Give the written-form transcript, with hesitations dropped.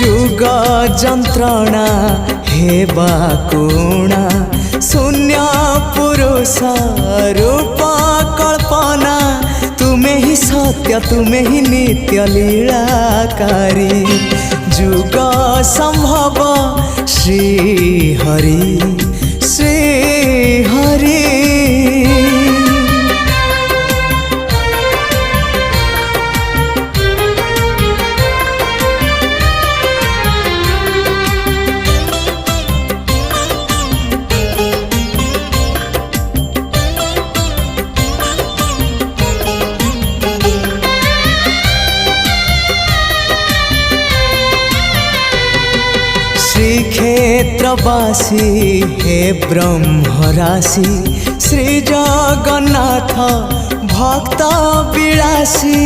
जुग जंत्रणा हेबा कुणा शून्य पुरुष रूप कल्पना तुम्हें ही सत्य तुम्हें ही नित्य लीलाकारी जुग संभव श्री हरि श्री हरि। श्रीक्षेत्रवासी हे ब्रह्मराशि श्री जगन्नाथ भक्त विलासी